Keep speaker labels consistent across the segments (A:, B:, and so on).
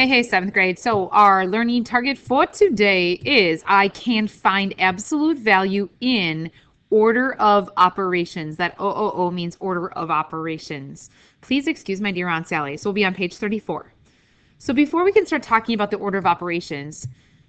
A: Hey, seventh grade. So our learning target for today is I can find absolute value in order of operations. That OOO means order of operations. Please excuse my dear Aunt Sally. So we'll be on page 34. So before we can start talking about the order of operations,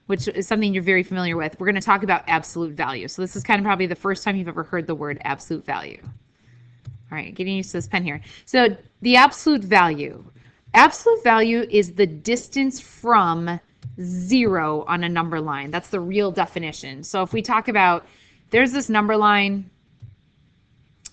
A: which is something you're very familiar with, we're going to talk about absolute value. So this is kind of probably the first time you've ever heard the word absolute value. All right, getting used to this pen here. So the absolute value. Absolute value is the distance from 0 on a number line. That's the real definition. So if we talk about, there's this number line,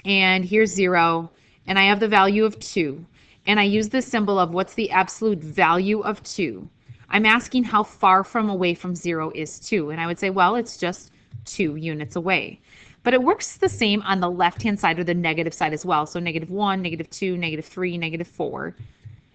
A: and here's 0, and I have the value of 2, and I use the symbol of what's the absolute value of 2. I'm asking how far away from 0 is 2, and I would say, well, it's just 2 units away. But it works the same on the left-hand side or the negative side as well. So -1, -2, -3, -4.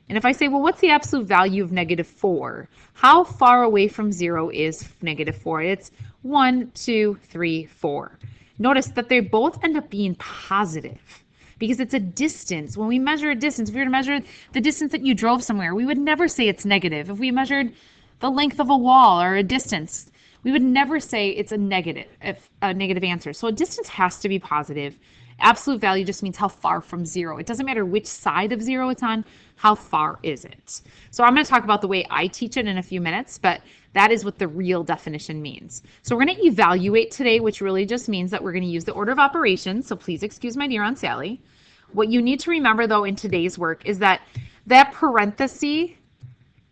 A: And if I say, well, what's the absolute value of -4? How far away from 0 is -4? It's 1, 2, 3, 4. Notice that they both end up being positive because it's a distance. When we measure a distance, if we were to measure the distance that you drove somewhere, we would never say it's negative. If we measured the length of a wall or a distance, we would never say it's a negative answer. So a distance has to be positive. Absolute value just means how far from 0. It doesn't matter which side of 0 it's on, how far is it? So I'm going to talk about the way I teach it in a few minutes, but that is what the real definition means. So we're going to evaluate today, which really just means that we're going to use the order of operations. So please excuse my dear Aunt Sally. What you need to remember, though, in today's work is that parenthesis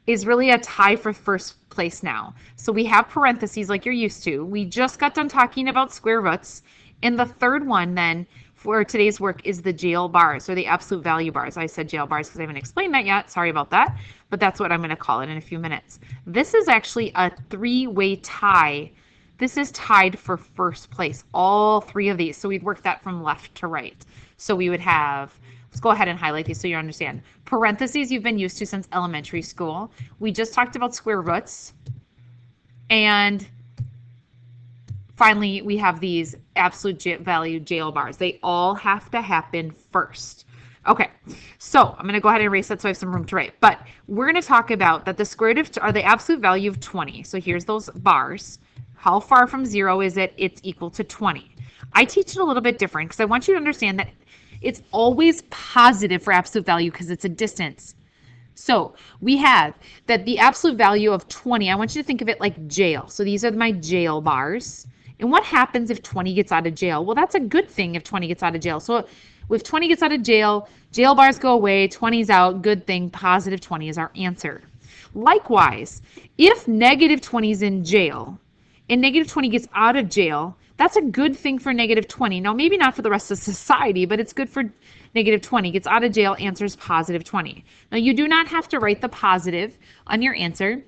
A: is really a tie for first place now. So we have parentheses like you're used to. We just got done talking about square roots. And the third one then for today's work is the jail bars or the absolute value bars. I said jail bars because I haven't explained that yet. Sorry about that. But that's what I'm going to call it in a few minutes. This is actually a three-way tie. This is tied for first place, all three of these. So we'd work that from left to right. So we would have, let's go ahead and highlight these so you understand. Parentheses you've been used to since elementary school. We just talked about square roots. And finally, we have these absolute value jail bars. They all have to happen first. Okay, so I'm going to go ahead and erase that so I have some room to write. But we're going to talk about that the square root of the absolute value of 20. So here's those bars. How far from 0 is it? It's equal to 20. I teach it a little bit different because I want you to understand that it's always positive for absolute value because it's a distance. So we have that the absolute value of 20, I want you to think of it like jail. So these are my jail bars. And what happens if 20 gets out of jail? Well, that's a good thing if 20 gets out of jail. So if 20 gets out of jail, jail bars go away, 20's out, good thing, positive 20 is our answer. Likewise, if negative 20 is in jail and negative 20 gets out of jail, that's a good thing for negative 20. Now, maybe not for the rest of society, but it's good for negative 20. Gets out of jail, answer is positive 20. Now, you do not have to write the positive on your answer,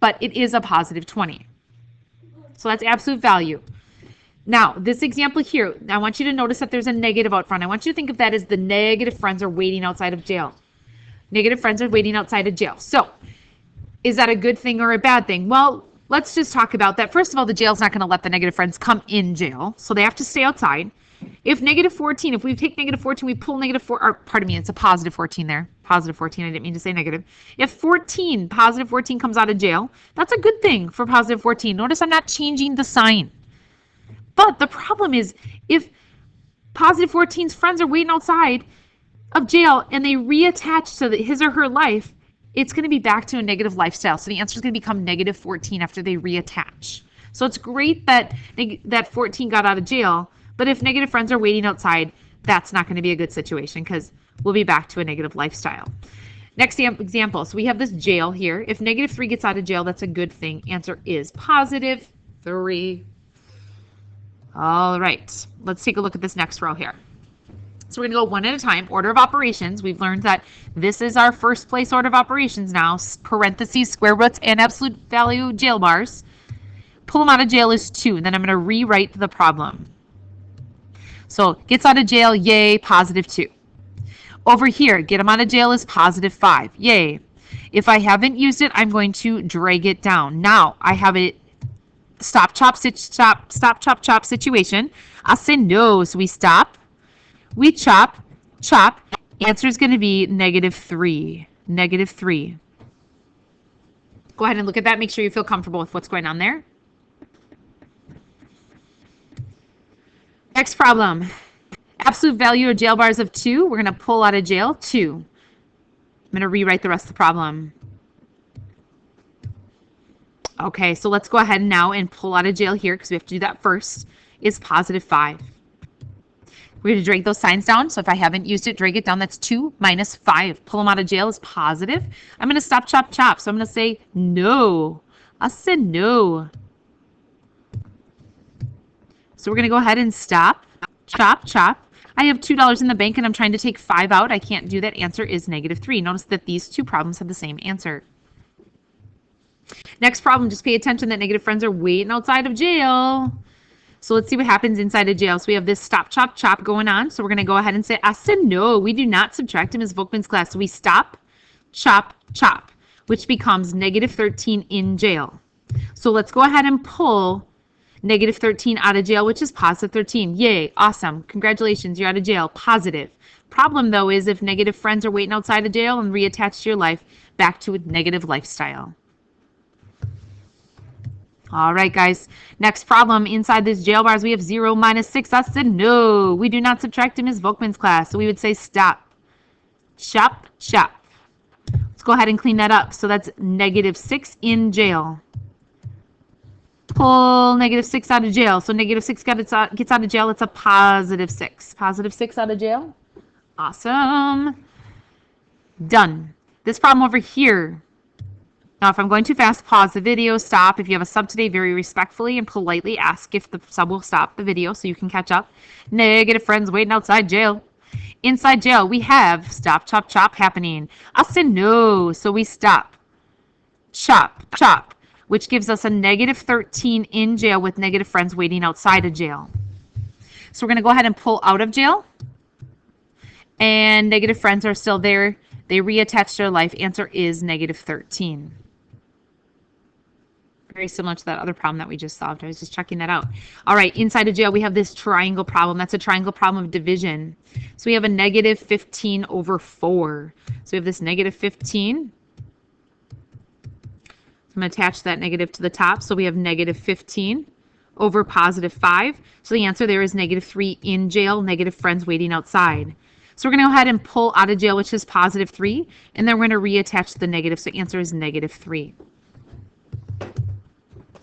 A: but it is a positive 20. So that's absolute value. Now, this example here, I want you to notice that there's a negative out front. I want you to think of that as the negative friends are waiting outside of jail. Negative friends are waiting outside of jail. So, is that a good thing or a bad thing? Well, let's just talk about that. First of all, the jail's not going to let the negative friends come in jail, so they have to stay outside. If negative 14, if we take negative 14, we pull negative 4, or pardon me, it's a positive 14 there. Positive 14, I didn't mean to say negative. If positive 14 comes out of jail, that's a good thing for positive 14. Notice I'm not changing the sign. But the problem is if positive 14's friends are waiting outside of jail and they reattach to his or her life, it's going to be back to a negative lifestyle. So the answer is going to become negative 14 after they reattach. So it's great that 14 got out of jail, but if negative friends are waiting outside, that's not going to be a good situation because we'll be back to a negative lifestyle. Next example. So we have this jail here. If negative 3 gets out of jail, that's a good thing. Answer is positive 3. All right. Let's take a look at this next row here. So we're going to go one at a time. Order of operations. We've learned that this is our first place order of operations now. Parentheses, square roots, and absolute value jail bars. Pull them out of jail is 2. And then I'm going to rewrite the problem. So gets out of jail, yay, positive 2. Over here, get them out of jail is positive 5, yay. If I haven't used it, I'm going to drag it down. Now I have it stop, chop, situation. I'll say no, so we stop, we chop, chop. Answer is going to be negative 3, negative 3. Go ahead and look at that. Make sure you feel comfortable with what's going on there. Next problem. Absolute value of jail bars of 2. We're going to pull out of jail 2. I'm going to rewrite the rest of the problem. Okay, so let's go ahead now and pull out of jail here because we have to do that first. Is positive 5. We're going to drag those signs down. So if I haven't used it, drag it down. That's 2 minus 5. Pull them out of jail is positive. I'm going to stop, chop, chop. So I'm going to say no. I said no. So we're going to go ahead and stop, chop, chop. I have $2 in the bank and I'm trying to take 5 out. I can't do that. Answer is negative 3. Notice that these two problems have the same answer. Next problem, just pay attention that negative friends are waiting outside of jail. So let's see what happens inside of jail. So we have this stop, chop, chop going on. So we're going to go ahead and say, I said no, we do not subtract him as Volkmann's class. So we stop, chop, chop, which becomes negative 13 in jail. So let's go ahead and pull negative 13 out of jail, which is positive 13. Yay, awesome. Congratulations, you're out of jail. Positive. Problem, though, is if negative friends are waiting outside of jail and reattached to your life, back to a negative lifestyle. All right, guys. Next problem. Inside this jail bars, we have 0 minus 6. I said no. We do not subtract him as Volkmann's class. So we would say stop. Chop, chop. Let's go ahead and clean that up. So that's negative 6 in jail. Pull negative 6 out of jail. So negative 6 gets out of jail. It's a positive 6. Positive 6 out of jail. Awesome. Done. This problem over here. Now, if I'm going too fast, pause the video, stop. If you have a sub today, very respectfully and politely ask if the sub will stop the video so you can catch up. Negative friends waiting outside jail. Inside jail, we have stop, chop, chop happening. I said no, so we stop. Chop, chop, which gives us a negative 13 in jail with negative friends waiting outside of jail. So we're going to go ahead and pull out of jail. And negative friends are still there. They reattach their life. Answer is negative 13. Very similar to that other problem that we just solved. I was just checking that out. All right, inside of jail, we have this triangle problem. That's a triangle problem of division. So we have a negative 15 over 4. So we have this negative 15. So I'm going to attach that negative to the top. So we have negative 15 over positive 5. So the answer there is negative 3 in jail, negative friends waiting outside. So we're going to go ahead and pull out of jail, which is positive 3. And then we're going to reattach the negative. So the answer is negative 3.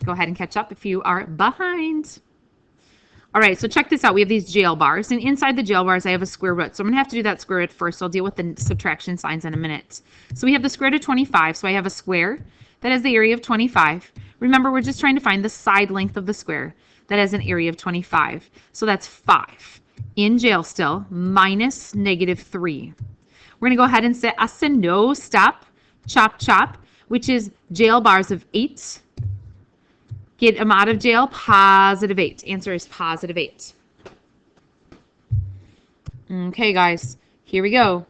A: Go ahead and catch up if you are behind. All right, so check this out. We have these jail bars, and inside the jail bars, I have a square root. So I'm going to have to do that square root first. I'll deal with the subtraction signs in a minute. So we have the square root of 25. So I have a square that has the area of 25. Remember, we're just trying to find the side length of the square that has an area of 25. So that's 5 in jail still, minus negative 3. We're going to go ahead and say, I said no, stop, chop, chop, which is jail bars of 8. Get them out of jail, positive 8. Answer is positive 8. Okay, guys, here we go.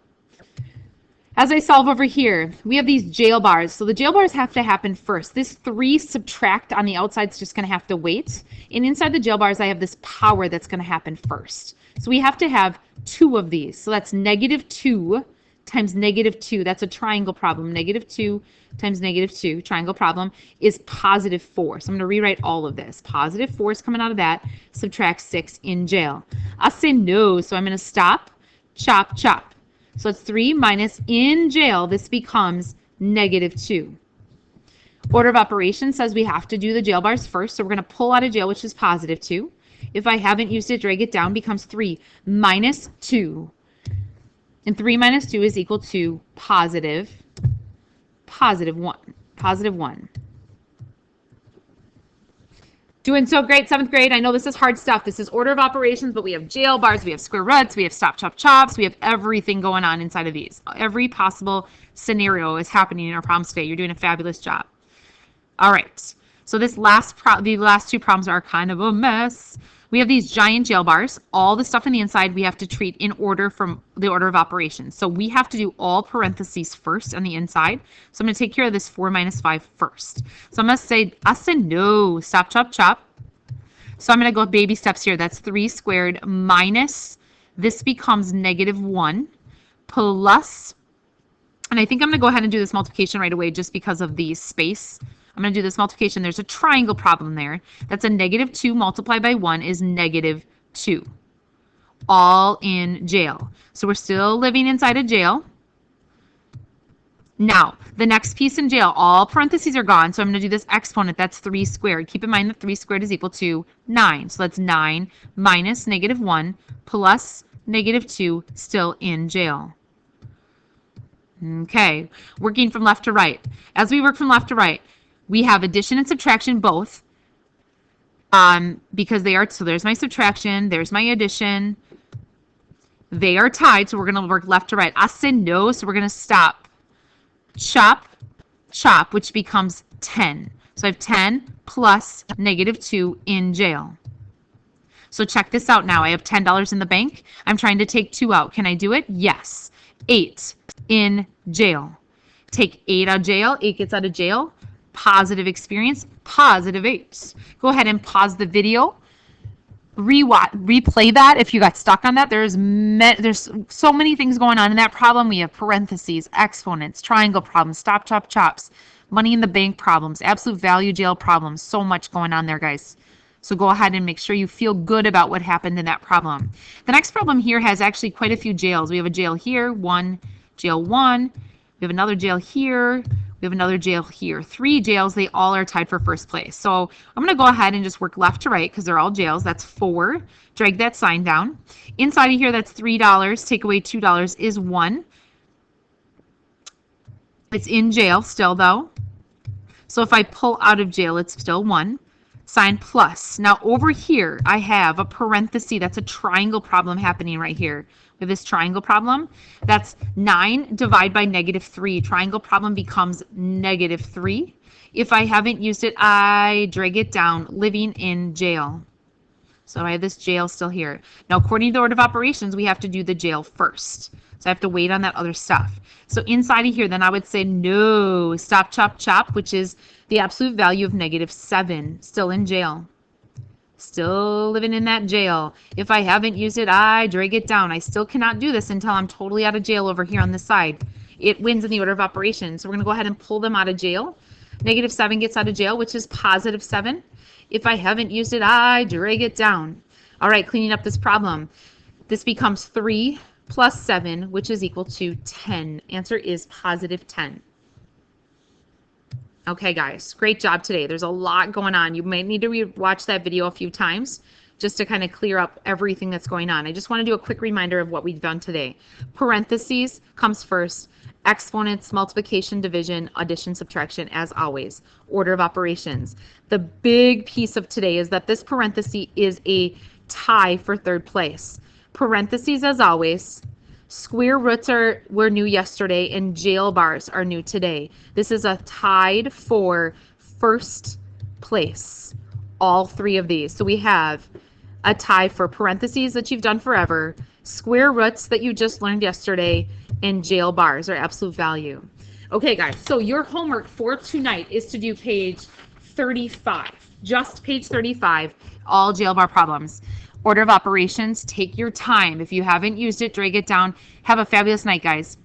A: As I solve over here, we have these jail bars. So the jail bars have to happen first. This 3 subtract on the outside is just going to have to wait. And inside the jail bars, I have this power that's going to happen first. So we have to have 2 of these. So that's negative 2 times negative 2. That's a triangle problem. Negative 2 times negative 2, triangle problem, is positive 4. So I'm going to rewrite all of this. Positive 4 is coming out of that. Subtract 6 in jail. I say no, so I'm going to stop, chop, chop. So it's 3 minus in jail. This becomes negative 2. Order of operations says we have to do the jail bars first. So we're going to pull out of jail, which is positive 2. If I haven't used it, drag it down, becomes 3 minus 2. And 3 minus 2 is equal to positive 1. Positive 1. Doing so great, 7th grade. I know this is hard stuff. This is order of operations, but we have jail bars, we have square roots, we have stop, chop, chops, we have everything going on inside of these. Every possible scenario is happening in our problems today. You're doing a fabulous job. All right. So the last 2 problems are kind of a mess. We have these giant jail bars. All the stuff on the inside we have to treat in order from the order of operations. So we have to do all parentheses first on the inside. So I'm going to take care of this 4 minus 5 first. So I'm going to say, I said no, stop, chop, chop. So I'm going to go baby steps here. That's 3 squared minus, this becomes negative 1 plus, And I think I'm going to go ahead and do this multiplication right away just because of the space. I'm going to do this multiplication. There's a triangle problem there. That's a -2 multiplied by 1 is -2. All in jail. So we're still living inside a jail. Now, the next piece in jail, all parentheses are gone, so I'm going to do this exponent. That's 3 squared. Keep in mind that 3 squared is equal to 9. So that's 9 minus -1 plus -2, still in jail. Okay, working from left to right. As we work from left to right, we have addition and subtraction both, because they are, so there's my subtraction, there's my addition. They are tied, so we're going to work left to right. I said no, so we're going to stop. Chop, chop, which becomes 10. So I have 10 plus -2 in jail. So check this out now. I have $10 in the bank. I'm trying to take 2 out. Can I do it? Yes. 8 in jail. Take 8 out of jail. 8 gets out of jail. Positive experience, positive 8. Go ahead and pause the video. Replay that if you got stuck on that. There's so many things going on in that problem. We have parentheses, exponents, triangle problems, stop, chop, chops, money in the bank problems, absolute value jail problems. So much going on there, guys. So go ahead and make sure you feel good about what happened in that problem. The next problem here has actually quite a few jails. We have a jail here, jail 1. We have another jail here. We have another jail here. 3 jails, they all are tied for first place. So I'm going to go ahead and just work left to right because they're all jails. That's 4. Drag that sign down. Inside of here, that's $3. Take away $2 is 1. It's in jail still, though. So if I pull out of jail, it's still 1. Sign plus. Now over here, I have a parenthesis. That's a triangle problem happening right here. We have this triangle problem. That's 9 divided by -3. Triangle problem becomes -3. If I haven't used it, I drag it down. Living in jail. So I have this jail still here. Now, according to the order of operations, we have to do the jail first. So I have to wait on that other stuff. So inside of here, then I would say no, stop, chop, chop, which is the absolute value of -7, still in jail. Still living in that jail. If I haven't used it, I drag it down. I still cannot do this until I'm totally out of jail over here on this side. It wins in the order of operations. So we're going to go ahead and pull them out of jail. -7 gets out of jail, which is +7. If I haven't used it, I drag it down. All right, cleaning up this problem. This becomes 3 plus 7, which is equal to 10. Answer is +10. Okay, guys, great job today. There's a lot going on. You might need to watch that video a few times just to kind of clear up everything that's going on. I just want to do a quick reminder of what we've done today. Parentheses comes first. Exponents, multiplication, division, addition, subtraction, as always. Order of operations. The big piece of today is that this parenthesis is a tie for third place. Parentheses, as always. Square roots were new yesterday, and jail bars are new today. This is a tied for first place. All 3 of these. So we have a tie for parentheses that you've done forever, square roots that you just learned yesterday, and jail bars or absolute value. Okay, guys, so your homework for tonight is to do page 35. Just page 35, all jail bar problems. Order of operations, take your time. If you haven't used it, drag it down. Have a fabulous night, guys.